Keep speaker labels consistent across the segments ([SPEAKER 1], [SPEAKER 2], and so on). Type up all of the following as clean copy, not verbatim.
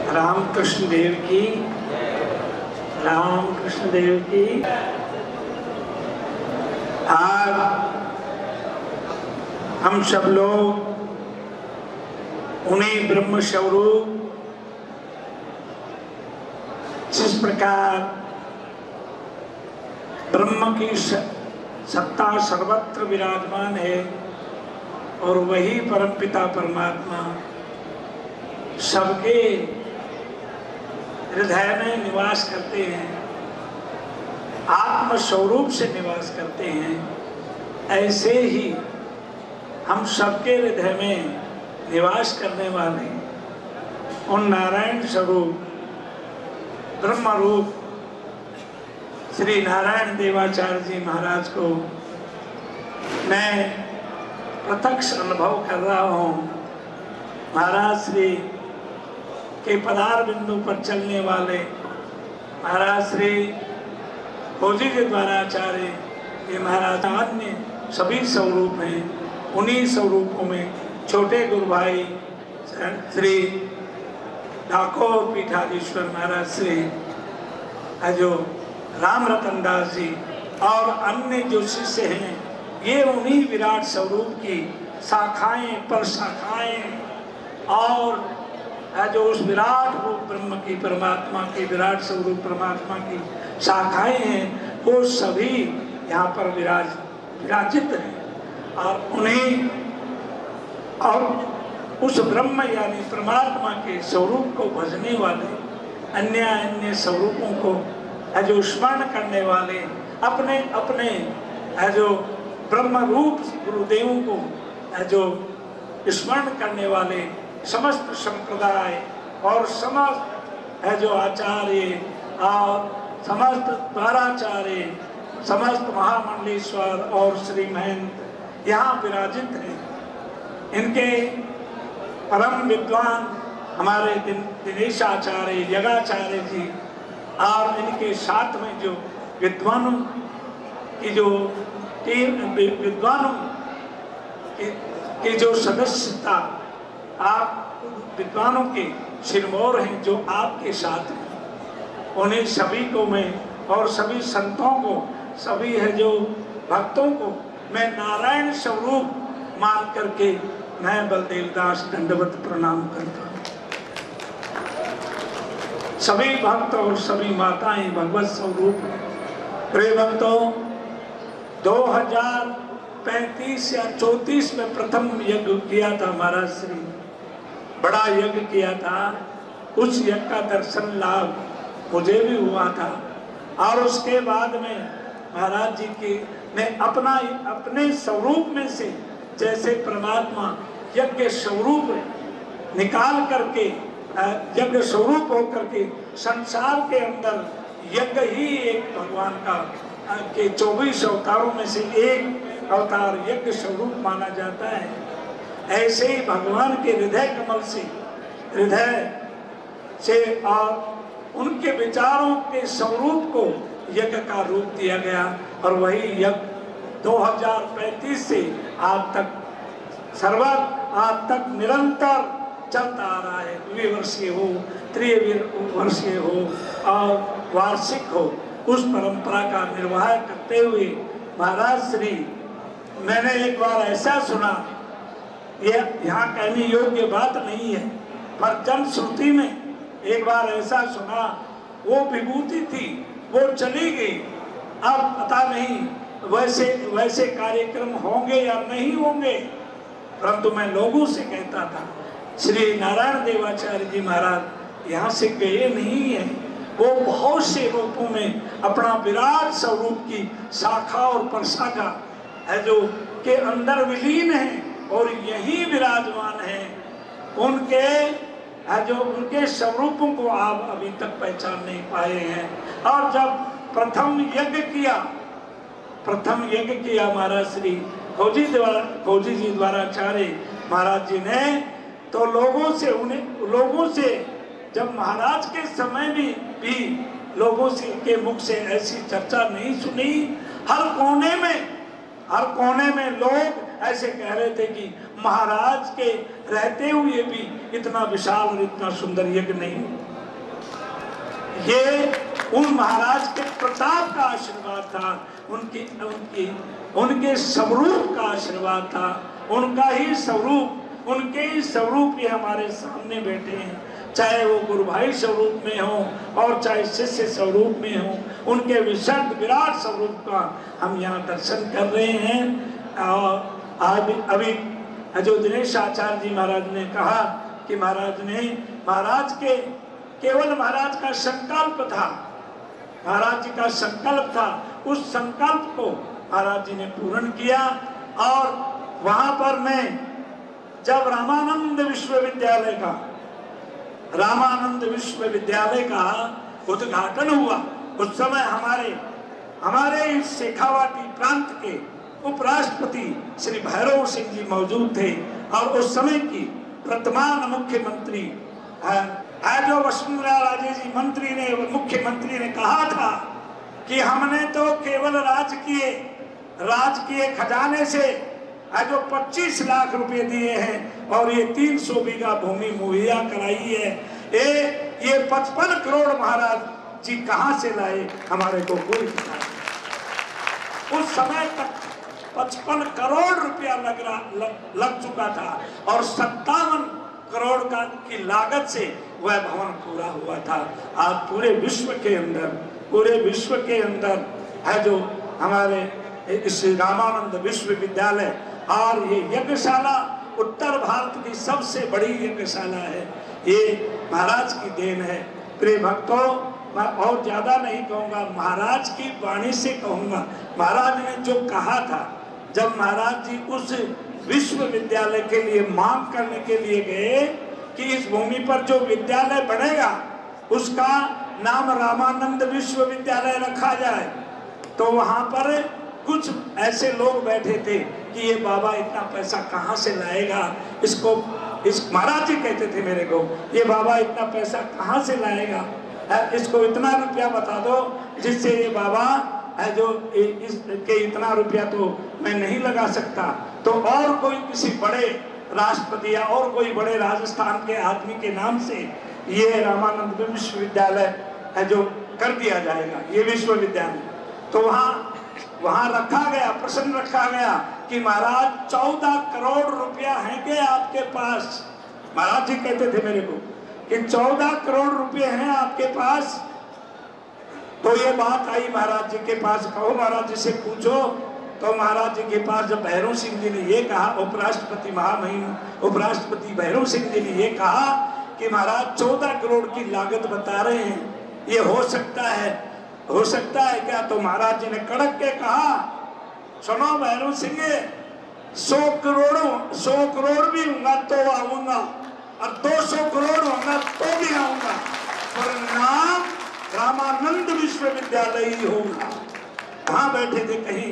[SPEAKER 1] रामकृष्ण देव की, रामकृष्ण देव की। आज हम सब लोग उन्हीं ब्रह्म स्वरूप जिस प्रकार ब्रह्म की सत्ता सर्वत्र विराजमान है और वही परमपिता परमात्मा सबके हृदय में निवास करते हैं, आत्म स्वरूप से निवास करते हैं, ऐसे ही हम सबके हृदय में निवास करने वाले उन नारायण स्वरूप ब्रह्म रूप श्री नारायण देवाचार्य जी महाराज को मैं प्रत्यक्ष अनुभव कर रहा हूँ। महाराज श्री के पदार बिंदु पर चलने वाले महाराज श्री खोजी के द्वारा आचार्य ये महाराज अन्य सभी स्वरूप हैं। उन्हीं स्वरूपों में छोटे गुरु भाई श्री ठाकुर पीठाधीश्वर महाराज श्री जो राम रतन दास जी और अन्य जो शिष्य हैं, ये उन्हीं विराट स्वरूप की शाखाएं पर शाखाएं और जो उस विराट रूप ब्रह्म की परमात्मा की विराट स्वरूप परमात्मा की शाखाएं हैं, वो सभी यहाँ पर विराजित हैं और उन्हें और उस ब्रह्म यानी परमात्मा के स्वरूप को भजने वाले अन्य अन्य स्वरूपों को जो स्मरण करने वाले अपने अपने जो ब्रह्म रूप गुरुदेवों को जो स्मरण करने वाले समस्त संप्रदाय और समस्त जो आचार्य और समस्त द्वाराचार्य समस्त महामंडलेश्वर और श्री महंत यहाँ विराजित हैं। इनके परम विद्वान हमारे दिनेश आचार्य यगाचार्य जी और इनके साथ में जो विद्वानों की जो विद्वानों की जो सदस्यता आप विद्वानों के सिरमौर हैं जो आपके साथ हैं, उन्हें सभी को मैं और सभी संतों को सभी है जो भक्तों को मैं नारायण स्वरूप मान करके मैं बलदेव दास दंडवत प्रणाम करता हूँ। सभी भक्त और सभी माताएं भगवत स्वरूप प्रिय भक्तों, 2035 या 34 में प्रथम यज्ञ किया था महाराज श्री, बड़ा यज्ञ किया था। उस यज्ञ का दर्शन लाभ मुझे भी हुआ था और उसके बाद में महाराज जी की ने अपने स्वरूप में से जैसे परमात्मा यज्ञ स्वरूप निकाल करके यज्ञ स्वरूप होकर के संसार के अंदर यज्ञ ही एक भगवान का के 24 अवतारों में से एक अवतार यज्ञ स्वरूप माना जाता है। ऐसे ही भगवान के हृदय कमल से और उनके विचारों के स्वरूप को यज्ञ का रूप दिया गया और वही यज्ञ 2035 से आज तक निरंतर चलता आ रहा है। द्विवर्षीय हो, त्रिवर्षीय हो और वार्षिक हो, उस परंपरा का निर्वाह करते हुए महाराज श्री, मैंने एक बार ऐसा सुना, यह यहाँ कहने योग्य बात नहीं है, पर जन श्रुति में एक बार ऐसा सुना, वो विभूति थी, वो चली गई। अब पता नहीं वैसे कार्यक्रम होंगे या नहीं होंगे, परंतु मैं लोगों से कहता था श्री नारायण देवाचार्य जी महाराज यहाँ से गए नहीं है, वो बहुत से रूपों में अपना विराट स्वरूप की शाखा और प्रशाखा है जो के अंदर विलीन है और यही विराजमान है। उनके स्वरूपों को आप अभी तक पहचान नहीं पाए हैं। और जब प्रथम यज्ञ किया महाराज श्री खोजी जी द्वारा आचार्य महाराज जी ने, तो लोगों से जब महाराज के समय भी लोगों से के मुख से ऐसी चर्चा नहीं सुनी। हर कोने में हर कोने में लोग ऐसे कह रहे थे कि महाराज के रहते हुए भी इतना विशाल और इतना सुंदर यज्ञ नहीं। ये उन महाराज के प्रताप का आशीर्वाद था, उनके स्वरूप का आशीर्वाद था, उनका ही स्वरूप, उनके ही स्वरूप ही हमारे सामने बैठे हैं, चाहे वो गुरु भाई स्वरूप में हो और चाहे शिष्य स्वरूप में हो, उनके विशद विराट स्वरूप का हम यहाँ दर्शन कर रहे हैं। और अभी जो दिनेश आचार्य जी महाराज ने कहा कि महाराज के केवल महाराज का संकल्प था, महाराज जी का संकल्प था, उस संकल्प को महाराज जी ने पूर्ण किया। और वहां पर मैं जब रामानंद विश्वविद्यालय का उद्घाटन हुआ, उस समय हमारे इस शेखावाटी प्रांत के उपराष्ट्रपति श्री भैरव सिंह जी मौजूद थे और उस समय की वर्तमान मुख्यमंत्री जो वसुंधरा राजे जी मुख्यमंत्री ने कहा था कि हमने तो केवल राजकीय खजाने से जो 25 लाख रुपए दिए हैं और ये 300 बीघा भूमि मुहैया कराई है, ये 55 करोड़ महाराज जी कहां से लाए, हमारे को कोई पता नहीं। उस समय तक 55 करोड़ रुपया लग चुका था और 57 करोड़ की लागत से वह भवन पूरा हुआ था। आज पूरे विश्व के अंदर है जो हमारे इस रामानंद विश्वविद्यालय, और ये यज्ञशाला उत्तर भारत की सबसे बड़ी यज्ञशाला है, ये महाराज की देन है। प्रिय भक्तों, मैं और ज्यादा नहीं कहूँगा, महाराज की वाणी से कहूँगा। महाराज ने जो कहा था, जब महाराज जी उस विश्वविद्यालय के लिए मांग करने के लिए गए कि इस भूमि पर जो विद्यालय बनेगा उसका नाम रामानंद विश्वविद्यालय रखा जाए, तो वहां पर कुछ ऐसे लोग बैठे थे कि ये बाबा इतना पैसा कहाँ से लाएगा, महाराज जी कहते थे मेरे को, ये बाबा इतना पैसा कहाँ से लाएगा, इसको इतना रुपया बता दो जिससे ये बाबा है जो इसके इतना रुपया तो मैं नहीं लगा सकता। तो और कोई किसी बड़े राष्ट्रपति या और कोई बड़े राजस्थान के आदमी के नाम से ये रामानंद विश्वविद्यालय है जो कर दिया जाएगा, ये विश्वविद्यालय। तो वहां रखा गया, प्रश्न रखा गया कि महाराज 14 करोड़ रुपया है कि आपके पास। महाराज जी कहते थे मेरे को कि 14 करोड़ रुपए हैं आपके पास। तो ये बात आई महाराज जी के पास, कहो महाराज जी से पूछो। तो महाराज जी के पास जब भैरव सिंह जी ने ये कहा, उपराष्ट्रपति भैरव सिंह जी ने ये कहा कि महाराज 14 करोड़ की लागत बता रहे हैं, ये हो सकता है क्या? तो महाराज जी ने कड़क के कहा, सुनो भैरव सिंह, 100 करोड़ भी होगा तो आऊंगा और 200 करोड़ होगा तो भी आऊंगा, पर नाम रामानंद विश्वविद्यालय ही होगा। कहाँ बैठे थे कहीं,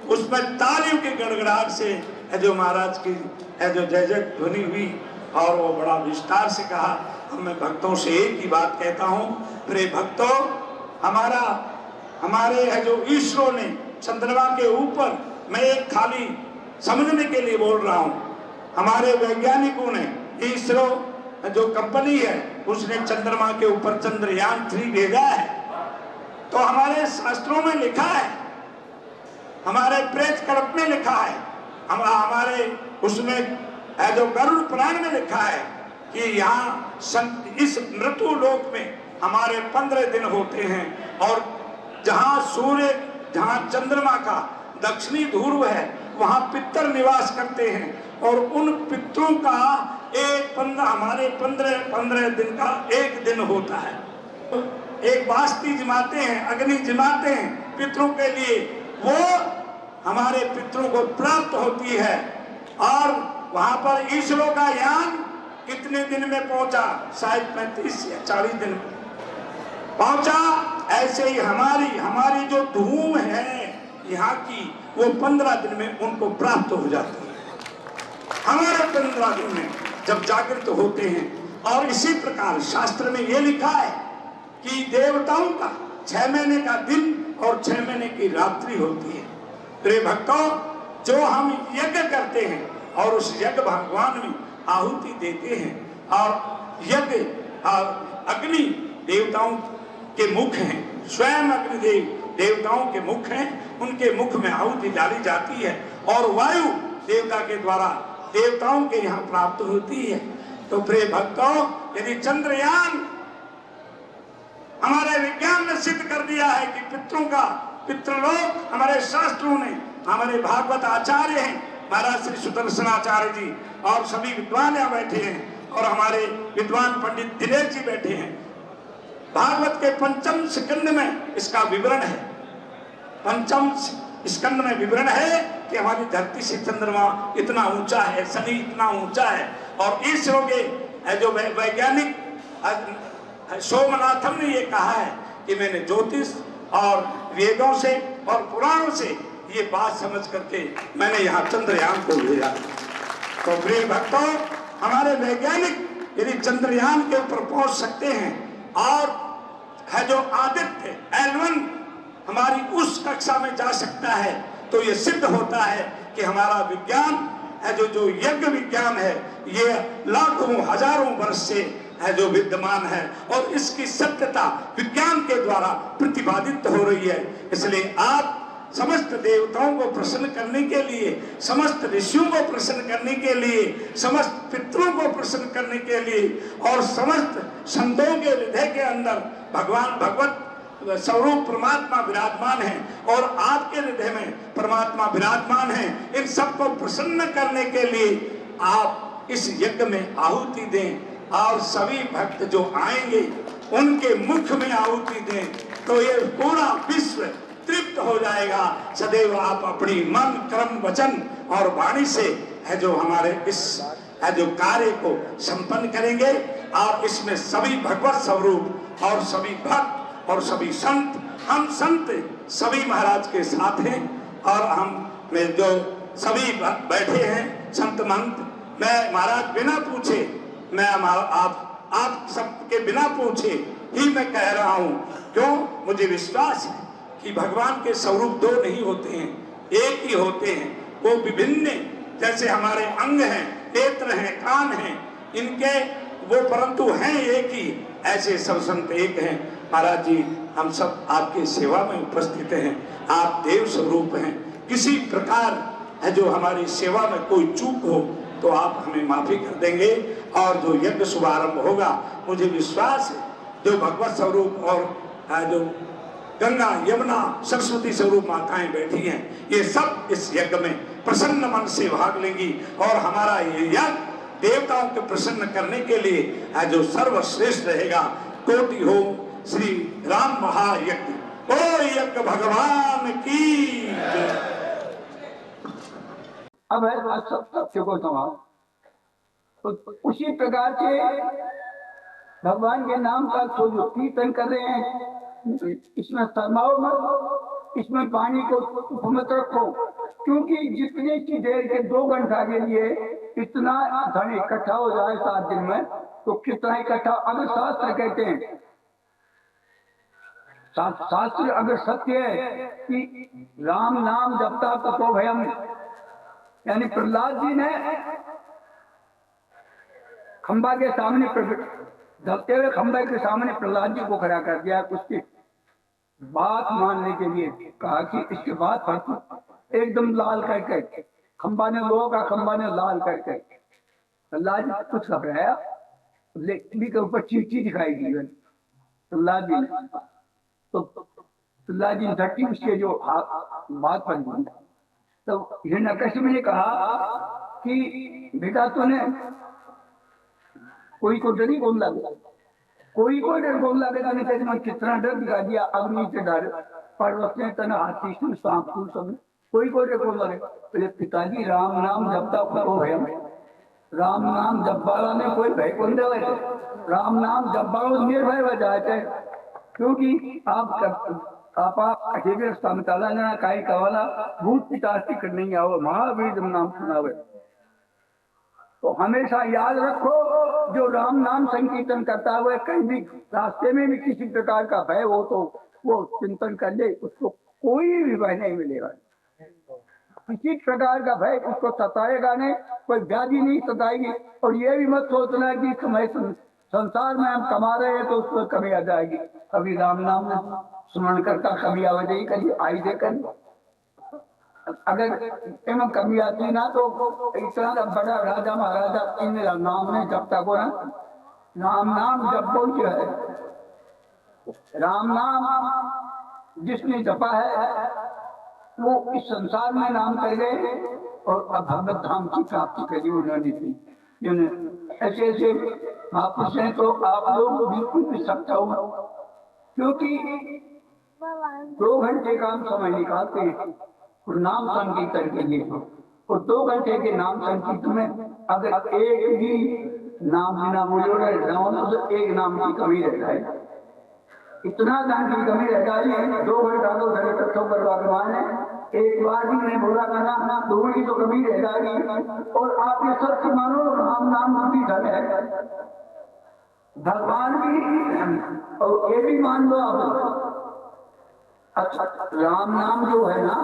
[SPEAKER 1] उसमें तालियों की गड़गड़ाहट से जो महाराज की जो जय जय ध्वनि हुई और वो बड़ा विस्तार से कहा। मैं भक्तों से एक ही बात कहता हूँ, प्रिय भक्तों, हमारे है जो ईश्वर ने चंद्रमा के ऊपर, मैं एक खाली समझने के लिए बोल रहा हूँ, हमारे वैज्ञानिकों ने, इसरो जो कंपनी है उसने चंद्रमा के ऊपर चंद्रयान 3 भेजा है। तो हमारे शास्त्रों में लिखा है, हमारे प्रेत कल्प में लिखा है, हमारे उसमें है जो गरुड़ पुराण में लिखा है कि यहाँ इस मृत्यु लोक में हमारे 15 दिन होते हैं और जहाँ चंद्रमा का दक्षिणी ध्रुव है वहाँ पितर निवास करते हैं और उन पितरों का हमारे 15 दिन का एक दिन होता है। एक बास्ती जमाते हैं, अग्नि जमाते हैं पितरों के लिए, वो हमारे पितरों को प्राप्त होती है। और वहां पर ईश्वरों का यान कितने दिन में पहुंचा? शायद 35 या 40 दिन में पहुंचा। ऐसे ही हमारी जो धूम है यहाँ की, वो 15 दिन में उनको प्राप्त हो जाती है, हमारे 15 दिन में जब जागृत होते हैं। और इसी प्रकार शास्त्र में ये लिखा है कि देवताओं का 6 महीने का दिन और 6 महीने की रात्रि होती है। प्रिय भक्तों, जो हम यज्ञ करते हैं और उस यज्ञ भगवान में आहुति देते हैं, और यज्ञ अग्नि देवताओं के मुख हैं, स्वयं अग्निदेव देवताओं के मुख हैं, उनके मुख में आहुति डाली जाती है और वायु देवता के द्वारा देवताओं के यहाँ प्राप्त होती है। तो प्रिय भक्तों, यदि चंद्रयान, हमारे विज्ञान ने सिद्ध कर दिया है कि पितरों का पितृलोक, हमारे शास्त्रों ने, हमारे भागवत आचार्य हैं महाराज श्री सुदर्शनाचार्य जी और सभी विद्वान यहाँ बैठे हैं और हमारे विद्वान पंडित दिनेश जी बैठे हैं, भागवत के पंचम स्कंद में इसका विवरण है। पंचम स्कंद में विवरण है कि हमारी धरती से चंद्रमा इतना ऊंचा है, शनि इतना ऊंचा है, और इसरो के जो वैज्ञानिक सोमनाथम ने ये कहा है कि मैंने ज्योतिष और वेदों से और पुराणों से ये बात समझ करके मैंने यहाँ चंद्रयान को भेजा। तो प्रिय भक्तों, हमारे वैज्ञानिक यदि चंद्रयान के ऊपर पहुंच सकते हैं और है जो आदित्य L1 हमारी उस कक्षा में जा सकता है, तो ये सिद्ध होता है कि हमारा विज्ञान है जो यज्ञ विज्ञान है, ये लाखों हजारों वर्ष से है जो विद्यमान है और इसकी सत्यता विज्ञान के द्वारा प्रतिपादित हो रही है। इसलिए आप समस्त देवताओं को प्रसन्न करने के लिए, समस्त ऋषियों को प्रसन्न करने के लिए, समस्त पितरों को प्रसन्न करने के लिए और समस्त संतों के हृदय के अंदर भगवान भगवत स्वरूप परमात्मा विराजमान है और आपके हृदय में परमात्मा विराजमान है। इन सबको प्रसन्न करने के लिए आप इस यज्ञ में आहुति दें और सभी भक्त जो आएंगे उनके मुख में आहुति दें, तो ये पूरा विश्व तृप्त हो जाएगा। सदैव आप अपनी मन, कर्म, वचन और वाणी से है जो हमारे इस है जो कार्य को संपन्न करेंगे। आप इसमें सभी भगवत स्वरूप और सभी भक्त और सभी संत, हम संत सभी महाराज के साथ हैं और हम में जो सभी बैठे हैं संत महंत, मैं महाराज बिना पूछे, मैं आप सबके बिना पूछे ही मैं कह रहा हूँ। क्यों? मुझे विश्वास है कि भगवान के स्वरूप दो नहीं होते हैं, एक ही होते हैं। वो विभिन्न, जैसे हमारे अंग हैं, नेत्र हैं, कान हैं, इनके वो परंतु हैं एक ही, ऐसे सब संत एक हैं। महाराज जी, हम सब आपकी सेवा में उपस्थित हैं, आप देव स्वरूप हैं। किसी प्रकार है जो हमारी सेवा में कोई चूक हो तो आप हमें माफी कर देंगे और जो यज्ञ शुभारंभ होगा, मुझे विश्वास है जो भगवत स्वरूप और जो गंगा, यमुना, सरस्वती स्वरूप माताएं बैठी हैं, ये सब इस यज्ञ में प्रसन्न मन से भाग लेंगी और हमारा ये यज्ञ देवताओं को प्रसन्न करने के लिए जो सर्वश्रेष्ठ रहेगा। कोटि हो श्री राम महायज्ञ, ओ यज्ञ भगवान की।
[SPEAKER 2] अब है सत्य को समाओ, तो उसी प्रकार से भगवान के नाम का जो कीर्तन कर रहे हैं, इसमें शर्माओ मत, इसमें पानी को मत रखो, क्योंकि जितने की देर के 2 घंटा के लिए इतना धन इकट्ठा हो जाए 7 दिन में, तो कितना इकट्ठा। अगर शास्त्र कहते हैं, शास्त्र अगर सत्य है कि राम नाम जपता तपो भयम, यानी प्रहलाद जी ने खंबा के सामने धरते हुए खंबे के सामने प्रहलाद जी को खड़ा कर दिया, उसकी बात मानने के लिए कहा कि इसके बाद पर एकदम लाल करके खंबा ने, लोगों का खंबा ने लाल करके, प्रहलाद जी कुछ घबराया, लेखनी के ऊपर चीटी दिखाई दी प्रहलाद जी, तो प्रहलाद जी धरती उसके जो बात बन गई। तो हिरण्यकश्यप ने कहा कि बेटा तूने कोई को डर ही कौन लगे, कोई को डर कौन लगे, तूने कहते कितना डर दिखा दिया, अग्नि से डर, पर्वत से तना, हाथी से सांप फूल सब, कोई को डर कौन लगे। बोले पिताजी राम नाम जपता हो भय, राम नाम जप वाला में कोई भय कौन दे, राम नाम जप वाला निर्भय हो जाते, क्योंकि आप अकेले रास्ता में ताला जाना काई कवाला भूत पितासी कर नहीं आओ, महावीर नाम सुनावे। तो हमेशा याद रखो, जो राम नाम संकीर्तन करता हुआ कहीं भी रास्ते में भी किसी प्रकार का भय हो तो वो चिंतन कर ले, उसको कोई भी भय नहीं मिलेगा। किसी प्रकार का भय उसको सताएगा नहीं, कोई व्याधि नहीं सताएगी। और ये भी मत सोचना है कि समय संसार में हम कमा रहे हैं तो उसको कमी आ जाएगी। कभी राम नाम स्मरण करता कभी आवाजाही कभी आई दे कर, अगर एवं कमी आती ना तो इतना बड़ा राजा महाराजा इन नाम ने जपता को राम नाम जप बोल जो है, राम नाम जिसने जपा है वो इस संसार में नाम कर गए और अब भगवत धाम की प्राप्ति करी उन्होंने थी। ऐसे ऐसे महापुरुष हैं तो आप लोग बिल्कुल भी सकता हो, क्योंकि 2 घंटे का हम समय निकालते हैं और नाम संकीर्तन के लिए, और 2 घंटे के नाम संकीर्तन में अगर एक भी नाम बिना बोलो तो एक नाम की कमी रह जाए, इतना दान की कमी रह जाए। 2 घंटा तो धरे तत्व पर भगवान है, एक बार भी नहीं बोला करना, 2 की तो कमी रह जाएगी। और आप ये सत्य मानो, राम नाम भी धन है, भगवान भी, और ये भी मान लो आप। अच्छा, राम नाम जो है ना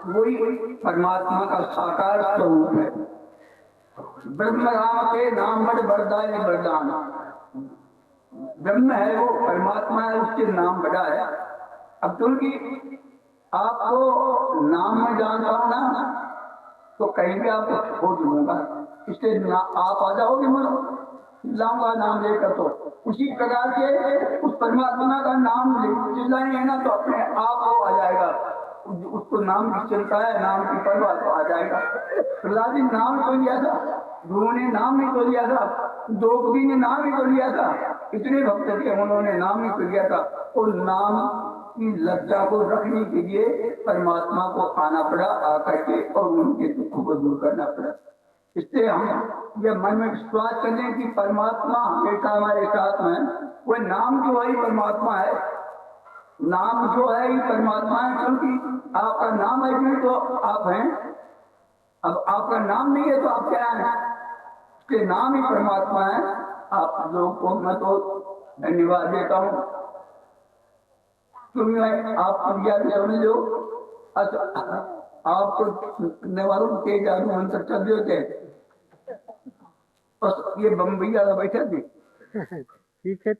[SPEAKER 2] वही परमात्मा का साकार स्वरूप है। ब्रह्म राम के नाम बड़ बरदाय वरदान, ब्रह्म है वो परमात्मा है, उसके नाम बड़ा है। अब क्योंकि आपको नाम में जान पाना तो कहीं भी आपको खो दूंगा, इसलिए आप आ जाओगे मन लाऊंगा नाम लेकर, तो उसी प्रकार से उस परमात्मा का नाम चिल्लाएंगे ना तो अपने आप वो आ जाएगा, उसको नाम की चिंता है, नाम की परवाह तो आ जाएगा। प्रहलाद ने नाम तो लिया था, गुरु ने नाम ही तो लिया था, द्रौपदी ने नाम ही तो लिया था, इतने भक्त थे उन्होंने नाम ही तो लिया था। और नाम की लज्जा को रखने के लिए परमात्मा को आना पड़ा, आकर के और उनके दुख को दूर करना पड़ा। इससे हम ये मन में विश्वास करें कि परमात्मा हमेशा हमारे साथ में, वह नाम जो है परमात्मा है, नाम जो है ही परमात्मा है, क्योंकि आपका नाम है भी तो आप हैं, अब आपका नाम नहीं है तो आप क्या हैं, उसके नाम ही परमात्मा है। आप लोगों को मैं तो धन्यवाद देता हूँ, क्योंकि मैं आप क्रिया भी समझो। आपको नेवारों के जादू मंत्र चल रहे थे, बस ये बम्बई बैठे थे। ठीक है।